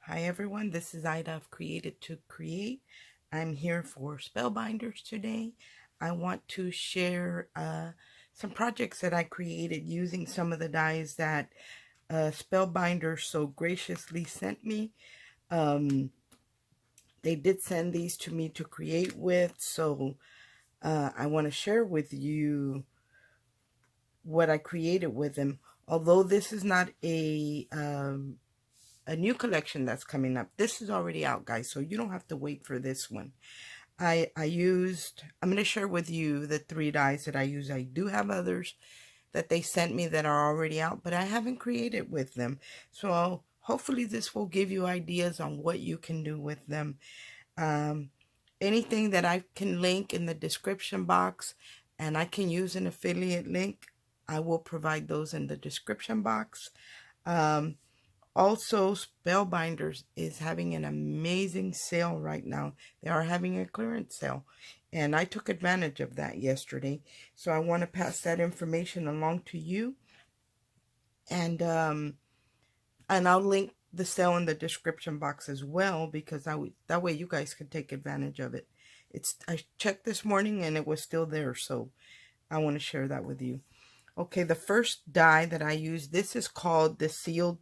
Hi everyone, this is Ida of Created to Create. I'm here for Spellbinders today. I want to share some projects that I created using some of the dies that Spellbinders so graciously sent me. They did send these to me to create with, so I want to share with you what I created with them. Although this is not a new collection that's coming up. This is already out, guys, so you don't have to wait for this one. I'm going to share with you the 3 dies that I use. I do have others that they sent me that are already out, but I haven't created with them. So hopefully this will give you ideas on what you can do with them. Anything that I can link in the description box and I can use an affiliate link, I will provide those in the description box. Also, Spellbinders is having an amazing sale right now. They are having a clearance sale, and I took advantage of that yesterday. So I want to pass that information along to you, and I'll link the sale in the description box as well, because that way you guys can take advantage of it. I checked this morning and it was still there, so I want to share that with you. Okay, the first die that I use, this is called the Sealed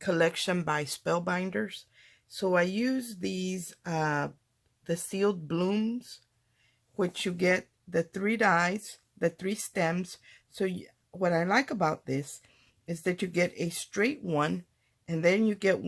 collection by Spellbinders. So I use these, the sealed blooms, which you get the 3 dies, the 3 stems. So what I like about this is that you get a straight one, and then you get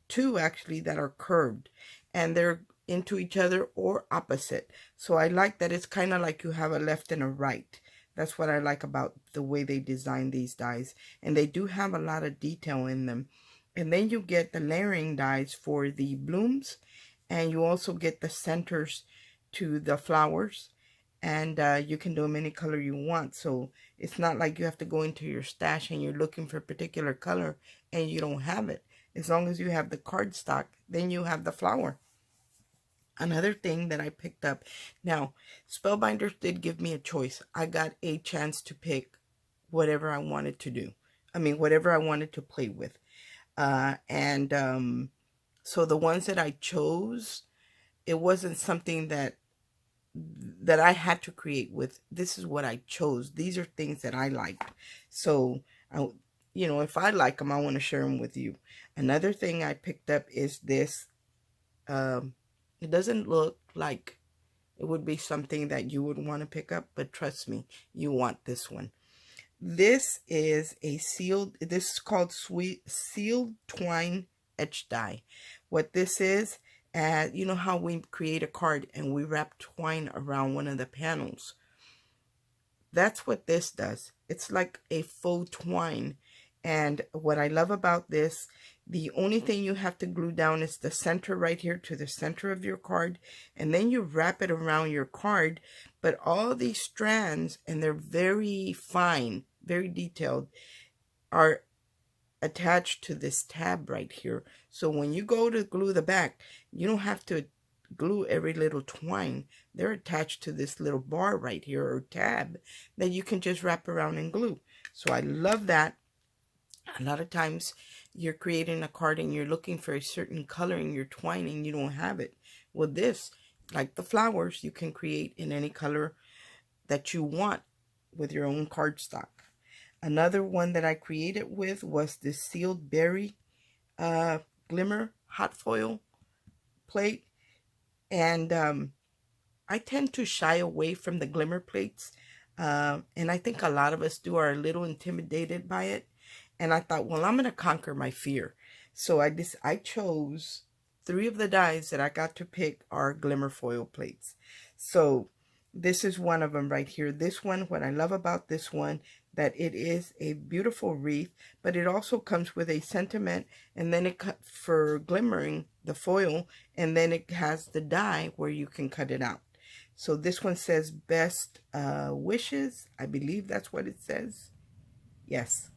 two actually that are curved, and they're into each other or opposite. So I like that it's kind of like you have a left and a right. That's what I like about the way they design these dies. And they do have a lot of detail in them. And then you get the layering dies for the blooms, and you also get the centers to the flowers, and you can do them any color you want. So it's not like you have to go into your stash and you're looking for a particular color and you don't have it. As long as you have the cardstock, then you have the flower. Another thing that I picked up, now Spellbinders did give me a choice. I got a chance to pick whatever I wanted to do. I mean, whatever I wanted to play with. So the ones that I chose, it wasn't something that I had to create with. This is what I chose. These are things that I liked. So, if I like them, I want to share them with you. Another thing I picked up is this. It doesn't look like it would be something that you would want to pick up, but trust me, you want this one. This is a this is called Sealed Twine Etch Die. What this is, you know how we create a card and we wrap twine around one of the panels? That's what this does. It's like a faux twine. And what I love about this, the only thing you have to glue down is the center right here to the center of your card. And then you wrap it around your card. But all these strands, and they're very fine, very detailed, are attached to this tab right here. So when you go to glue the back, you don't have to glue every little twine. They're attached to this little bar right here, or tab, that you can just wrap around and glue. So I love that. A lot of times you're creating a card and you're looking for a certain color in your twine and you don't have it. With this, like the flowers, you can create in any color that you want with your own cardstock. Another one that I created with was this Sealed Berry Glimmer hot foil plate. And I tend to shy away from the glimmer plates. And I think a lot of us are a little intimidated by it. And I thought, well, I'm going to conquer my fear. So I chose 3 of the dies that I got to pick are glimmer foil plates. So this is one of them right here. This one, what I love about this one, that it is a beautiful wreath, but it also comes with a sentiment, and then it cut for glimmering the foil, and then it has the die where you can cut it out. So this one says best wishes. I believe that's what it says. Yes.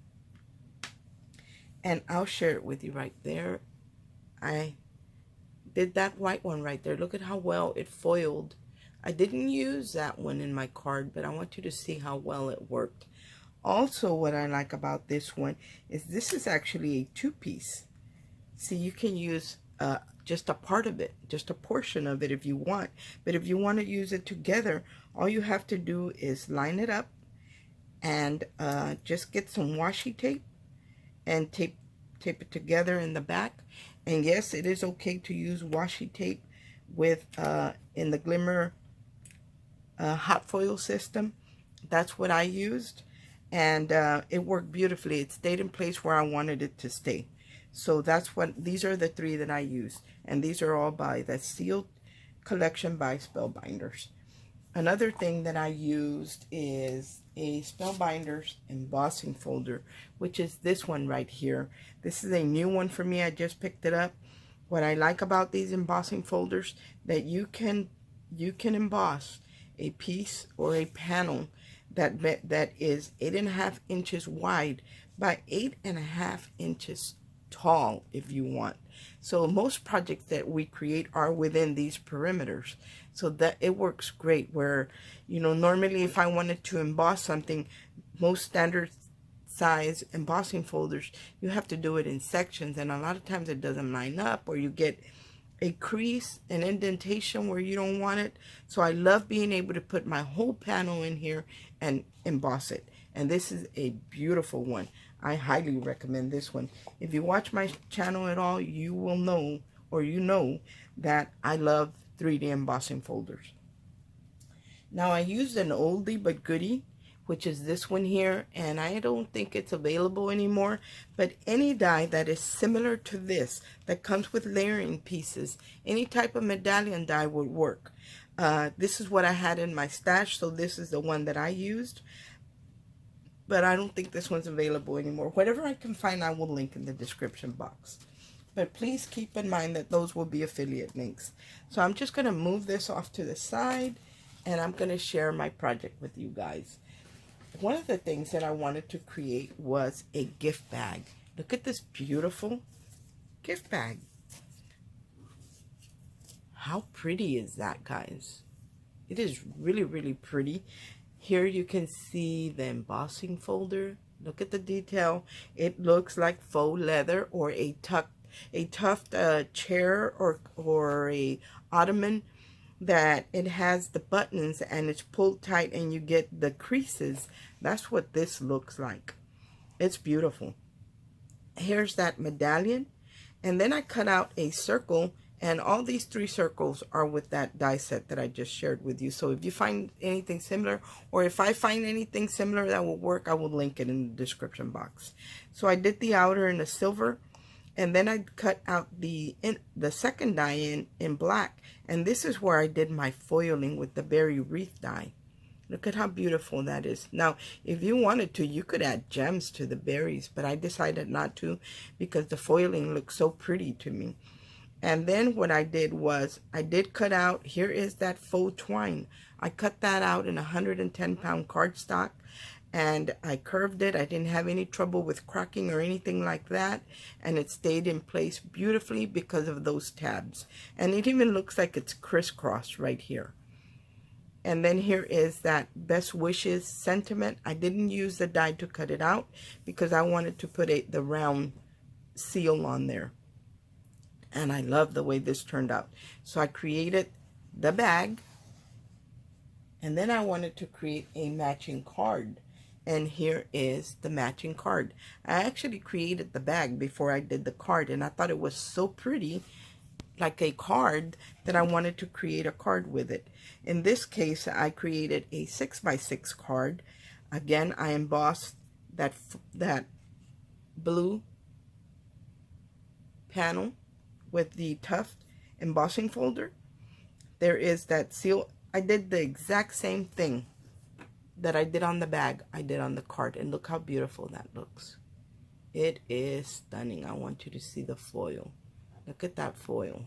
And I'll share it with you right there. I did that white one right there. Look at how well it foiled. I didn't use that one in my card, but I want you to see how well it worked. Also, what I like about this one is this is actually a 2-piece. See, you can use just a part of it, just a portion of it if you want. But if you want to use it together, all you have to do is line it up and just get some washi tape and tape it together in the back. And yes, it is okay to use washi tape with in the Glimmer hot foil system. That's what I used, and it worked beautifully. It stayed in place where I wanted it to stay. So that's what, these are the three that I used, and these are all by the sealed collection by Spellbinders. Another thing that I used is a Spellbinders embossing folder, which is this one right here. This is a new one for me. I just picked it up. What I like about these embossing folders, that you can emboss a piece or a panel that is 8.5 inches wide by 8.5 inches tall if you want. So most projects that we create are within these perimeters, so that it works great. Where, you know, normally if I wanted to emboss something, most standard size embossing folders, you have to do it in sections, and a lot of times it doesn't line up, or you get a crease, an indentation where you don't want it. So I love being able to put my whole panel in here and emboss it. And this is a beautiful one. I highly recommend this one. If you watch my channel at all, you will know, or you know, that I love 3D embossing folders. Now I used an oldie but goodie, which is this one here, and I don't think it's available anymore, but any die that is similar to this, that comes with layering pieces, any type of medallion die would work. This is what I had in my stash, so this is the one that I used, but I don't think this one's available anymore. Whatever I can find, I will link in the description box. But please keep in mind that those will be affiliate links. So I'm just going to move this off to the side, and I'm going to share my project with you guys. One of the things that I wanted to create was a gift bag. Look at this beautiful gift bag. How pretty is that, guys? It is really, really pretty. Here you can see the embossing folder. Look at the detail. It looks like faux leather, or a tuft chair, or a ottoman, that it has the buttons and it's pulled tight and you get the creases. That's what this looks like. It's beautiful. Here's that medallion, and then I cut out a circle, and all these 3 circles are with that die set that I just shared with you. So if you find anything similar, or if I find anything similar that will work, I will link it in the description box. So I did the outer in the silver, and then I cut out the second die in black. And this is where I did my foiling with the berry wreath die. Look at how beautiful that is. Now, if you wanted to, you could add gems to the berries, but I decided not to because the foiling looks so pretty to me. And then what I did was, I did cut out, here is that faux twine. I cut that out in 110-pound cardstock, and I curved it. I didn't have any trouble with cracking or anything like that, and it stayed in place beautifully because of those tabs. And it even looks like it's crisscrossed right here. And then here is that best wishes sentiment. I didn't use the die to cut it out because I wanted to put the round seal on there. And I love the way this turned out. So I created the bag, and then I wanted to create a matching card. And here is the matching card. I actually created the bag before I did the card, and I thought it was so pretty, like a card, that I wanted to create a card with it. In this case, I created a 6x6 card. Again, I embossed that blue panel with the tuft embossing folder. There is that seal. I did the exact same thing that I did on the bag, I did on the card, and look how beautiful that looks. It is stunning. I want you to see the foil. Look at that foil.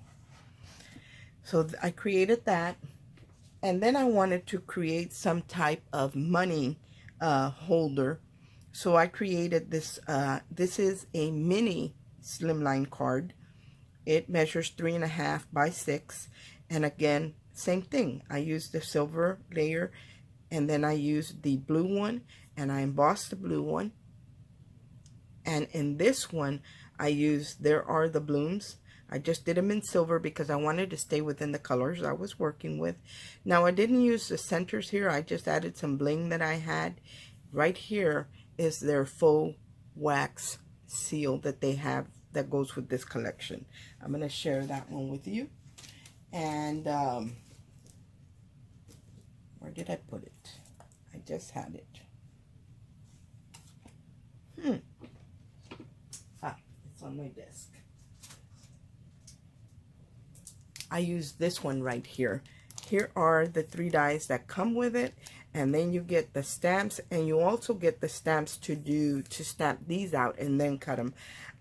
So I created that, and then I wanted to create some type of money holder. So I created this. This is a mini slimline card. It measures 3.5 by 6, and again, same thing. I used the silver layer, and then I used the blue one, and I embossed the blue one. And in this one, there are the blooms. I just did them in silver because I wanted to stay within the colors I was working with. Now I didn't use the centers here. I just added some bling that I had. Right here is their faux wax seal that they have that goes with this collection. I'm going to share that one with you. And where did I put it? I just had it. It's on my desk. I use this one right here. Here are the 3 dies that come with it, and then you get the stamps, and you also get the stamps to stamp these out and then cut them.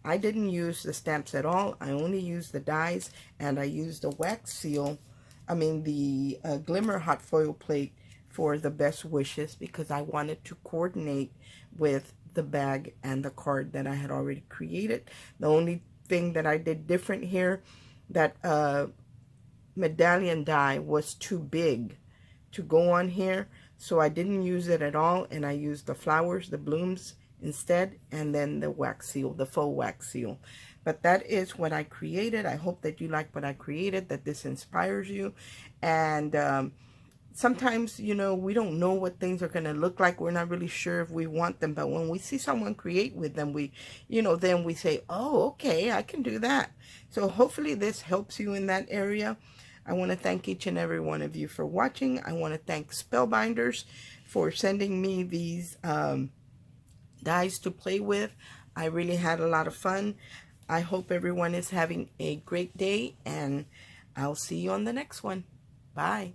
I didn't use the stamps at all. I only used the dies, and I used the wax seal, the glimmer hot foil plate for the best wishes because I wanted to coordinate with the bag and the card that I had already created. The only thing that I did different here, that medallion die was too big to go on here, so I didn't use it at all, and I used the flowers, the blooms instead, and then the wax seal, the faux wax seal. But that is what I created. I hope that you like what I created, that this inspires you. And sometimes, you know, we don't know what things are going to look like. We're not really sure if we want them. But when we see someone create with them, then we say, oh, okay, I can do that. So hopefully this helps you in that area. I want to thank each and every one of you for watching. I want to thank Spellbinders for sending me these dies to play with. I really had a lot of fun. I hope everyone is having a great day, and I'll see you on the next one. Bye.